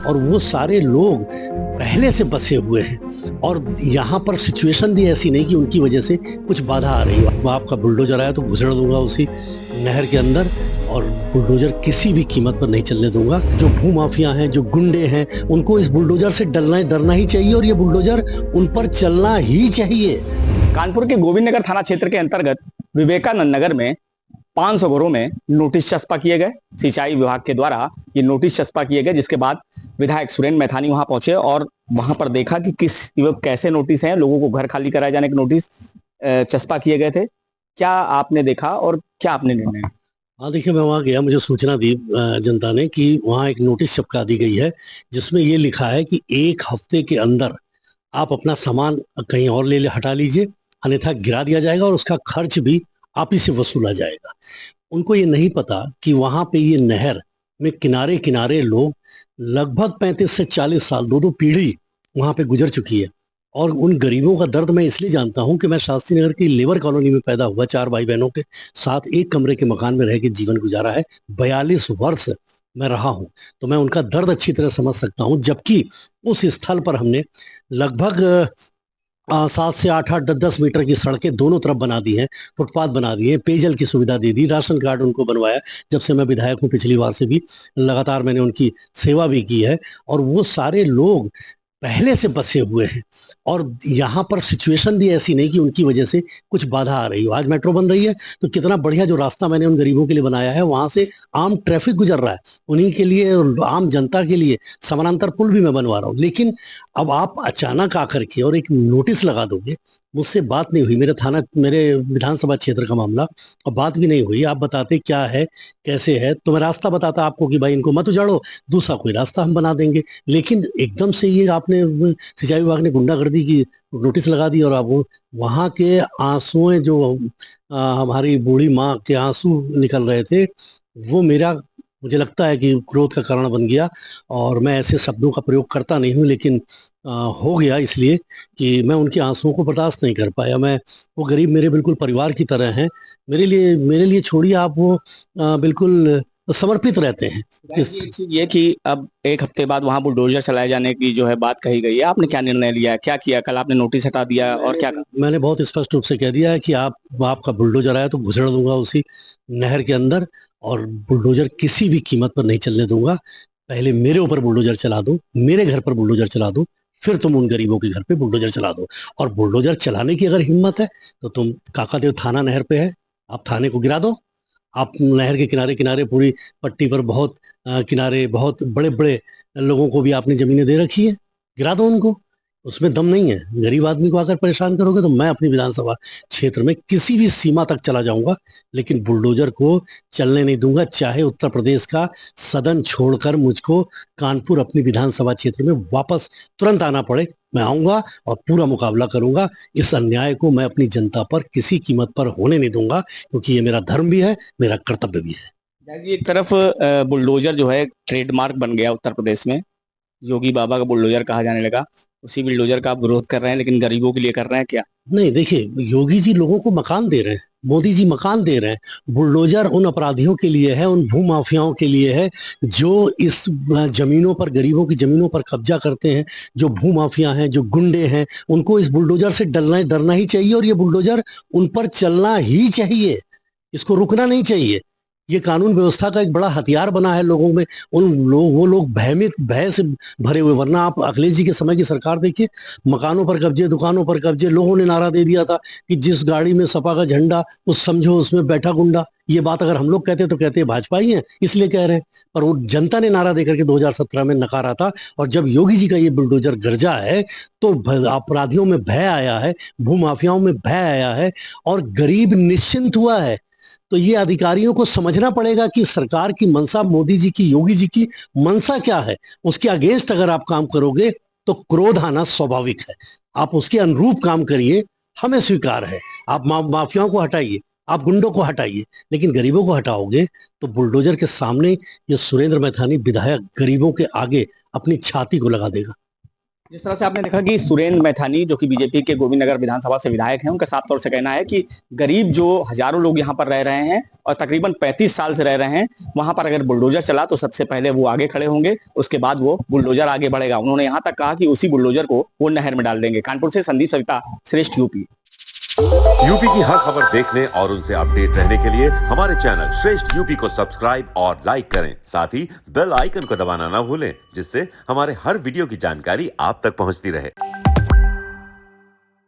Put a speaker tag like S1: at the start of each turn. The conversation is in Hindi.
S1: और वो सारे लोग पहले से बसे हुए हैं और यहाँ पर सिचुएशन भी ऐसी नहीं कि उनकी वजह से कुछ बाधा आ रही हो। आपका बुलडोजर आया तो घुसड़ दूंगा उसी नहर के अंदर, और बुलडोजर किसी भी कीमत पर नहीं चलने दूंगा। जो भूमाफिया हैं, जो गुंडे हैं, उनको इस बुलडोजर से डरना ही चाहिए और ये बुलडोजर उन पर चलना ही चाहिए।
S2: कानपुर के गोविंद नगर थाना क्षेत्र के अंतर्गत विवेकानंद नगर में 500 घरों में नोटिस चस्पा किए गए। सिंचाई विभाग के द्वारा ये नोटिस चस्पा किए गए, जिसके बाद विधायक सुरेंद्र मैथानी वहां पहुंचे और वहां पर देखा कि कैसे नोटिस हैं, लोगों को घर खाली कराए जाने के नोटिस चस्पा किए गए थे। क्या आपने देखा और क्या आपने निर्णय?
S1: हाँ देखिए, मैं वहाँ गया, मुझे सूचना दी जनता ने कि वहाँ एक नोटिस चिपका दी गई है जिसमें ये लिखा है कि 1 हफ्ते के अंदर आप अपना सामान कहीं और ले हटा लीजिए, अन्यथा गिरा दिया जाएगा और उसका खर्च भी आप ही से वसूला जाएगा। उनको ये नहीं पता कि वहाँ पे ये नहर में किनारे किनारे लोग लगभग 35 से 40 साल, 2-2 पीढ़ी वहाँ पे गुजर चुकी है। और उन गरीबों का दर्द मैं इसलिए जानता हूँ कि मैं शास्त्री नगर की लेबर कॉलोनी में पैदा हुआ, 4 भाई बहनों के साथ एक कमरे के मकान में रह के जीवन गुजारा है। 42 वर्ष मैं रहा हूँ, तो मैं उनका दर्द अच्छी तरह समझ सकता हूँ। जबकि उस स्थल पर हमने लगभग 7 से 8-8, 10-10 मीटर की सड़कें दोनों तरफ बना दी हैं, फुटपाथ बना दिए, पेयजल की सुविधा दे दी, राशन कार्ड उनको बनवाया। जब से मैं विधायक हूँ, पिछली बार से भी लगातार मैंने उनकी सेवा भी की है। और वो सारे लोग पहले से बसे हुए हैं और यहाँ पर सिचुएशन भी ऐसी नहीं कि उनकी वजह से कुछ बाधा आ रही हो। आज मेट्रो बन रही है तो कितना बढ़िया जो रास्ता मैंने उन गरीबों के लिए बनाया है, वहां से आम ट्रैफिक गुजर रहा है, उन्हीं के लिए, आम जनता के लिए समानांतर पुल भी मैं बनवा रहा हूँ। लेकिन अब आप अचानक आकर के और एक नोटिस लगा दोगे। मुझसे बात नहीं हुई, मेरे विधानसभा क्षेत्र का मामला, और बात भी नहीं हुई। आप बताते क्या है, कैसे है, तो मैं रास्ता बताता आपको कि भाई इनको मत उजाड़ो, दूसरा कोई रास्ता हम बना देंगे। लेकिन एकदम से ये आपने सिंचाई विभाग ने गुंडागर्दी की नोटिस लगा दी और अब वहां के आंसुएं जो हमारी बूढ़ी माँ के आंसू निकल रहे थे, वो मेरा, मुझे लगता है कि क्रोध का कारण बन गया। और मैं ऐसे शब्दों का प्रयोग करता नहीं हूँ, लेकिन हो गया इसलिए कि मैं उनके आंसुओं को बर्दाश्त नहीं कर पाया। मैं, वो गरीब मेरे बिल्कुल परिवार की तरह हैं। मेरे लिए छोड़िए आप, वो बिल्कुल समर्पित रहते हैं।
S2: ये कि अब 1 हफ्ते बाद वहां बुलडोजर चलाए जाने की जो है बात कही गई है, आपने क्या निर्णय लिया, क्या किया? कल आपने नोटिस हटा दिया और क्या?
S1: मैंने बहुत स्पष्ट रूप से कह दिया है कि आपका बुलडोजर आया तो घुसड़ दूंगा उसी नहर के अंदर, और बुलडोजर किसी भी कीमत पर नहीं चलने दूंगा। पहले मेरे ऊपर बुलडोजर चला दो, मेरे घर पर बुलडोजर चला दो, फिर तुम उन गरीबों के घर पे बुलडोजर चला दो। और बुलडोजर चलाने की अगर हिम्मत है तो तुम, काकादेव थाना नहर पे है, आप थाने को गिरा दो। आप नहर के किनारे किनारे पूरी पट्टी पर बहुत किनारे बहुत बड़े बड़े लोगों को भी आपने जमीनें दे रखी है, गिरा दो उनको। उसमें दम नहीं है। गरीब आदमी को आकर परेशान करोगे तो मैं अपनी विधानसभा क्षेत्र में किसी भी सीमा तक चला जाऊंगा, लेकिन बुलडोजर को चलने नहीं दूंगा। चाहे उत्तर प्रदेश का सदन छोड़कर मुझको कानपुर अपनी विधानसभा क्षेत्र में वापस तुरंत आना पड़े, मैं आऊंगा और पूरा मुकाबला करूंगा। इस अन्याय को मैं अपनी जनता पर किसी कीमत पर होने नहीं दूंगा, क्योंकि ये मेरा धर्म भी है, मेरा कर्तव्य भी है।
S2: एक तरफ बुलडोजर जो है ट्रेडमार्क बन गया उत्तर प्रदेश में, योगी बाबा का बुलडोजर कहा जाने लगा। उसी बुलडोजर का आप विरोध कर रहे हैं, लेकिन गरीबों के लिए कर रहे हैं क्या?
S1: नहीं, देखिए, योगी जी लोगों को मकान दे रहे हैं, मोदी जी मकान दे रहे हैं। बुलडोजर उन अपराधियों के लिए है, उन भूमाफियाओं के लिए है जो इस जमीनों पर, गरीबों की जमीनों पर कब्जा करते हैं। जो भूमाफिया हैं, जो गुंडे हैं, उनको इस बुलडोजर से डरना ही चाहिए और ये बुलडोजर उन पर चलना ही चाहिए। इसको रुकना नहीं चाहिए। ये कानून व्यवस्था का एक बड़ा हथियार बना है लोगों में। वो लोग भय से भरे हुए। वरना आप अखिलेश जी के समय की सरकार देखिए, मकानों पर कब्जे, दुकानों पर कब्जे। लोगों ने नारा दे दिया था कि जिस गाड़ी में सपा का झंडा, उस समझो उसमें बैठा गुंडा। ये बात अगर हम लोग कहते तो कहते भाजपा ही है, इसलिए कह रहे हैं। पर वो जनता ने नारा देकर के 2017 में नकारा था। और जब योगी जी का ये बुलडोजर गरजा है तो अपराधियों में भय आया है, भूमाफियाओं में भय आया है और गरीब निश्चिंत हुआ है। तो ये अधिकारियों को समझना पड़ेगा कि सरकार की मंशा, मोदी जी की, योगी जी की मंशा क्या है। उसके अगेंस्ट अगर आप काम करोगे तो क्रोध आना स्वाभाविक है। आप उसके अनुरूप काम करिए, हमें स्वीकार है। आप माफियाओं को हटाइए, आप गुंडों को हटाइए, लेकिन गरीबों को हटाओगे तो बुलडोजर के सामने ये सुरेंद्र मैथानी विधायक गरीबों के आगे अपनी छाती को लगा देगा।
S2: जिस तरह से आपने देखा कि सुरेंद्र मैथानी जो कि बीजेपी के गोविंदनगर विधानसभा से विधायक हैं, उनका साफ तौर से कहना है कि गरीब जो हजारों लोग यहाँ पर रह रहे हैं और तकरीबन 35 साल से रह रहे हैं, वहां पर अगर बुलडोजर चला तो सबसे पहले वो आगे खड़े होंगे, उसके बाद वो बुलडोजर आगे बढ़ेगा। उन्होंने यहाँ तक कहा कि उसी बुलडोजर को वो नहर में डाल देंगे। कानपुर से संदीप सविता, श्रेष्ठ यूपी।
S3: यूपी की हर खबर देखने और उनसे अपडेट रहने के लिए हमारे चैनल श्रेष्ठ यूपी को सब्सक्राइब और लाइक करें। साथ ही बेल आइकन को दबाना ना भूलें, जिससे हमारे हर वीडियो की जानकारी आप तक पहुंचती रहे।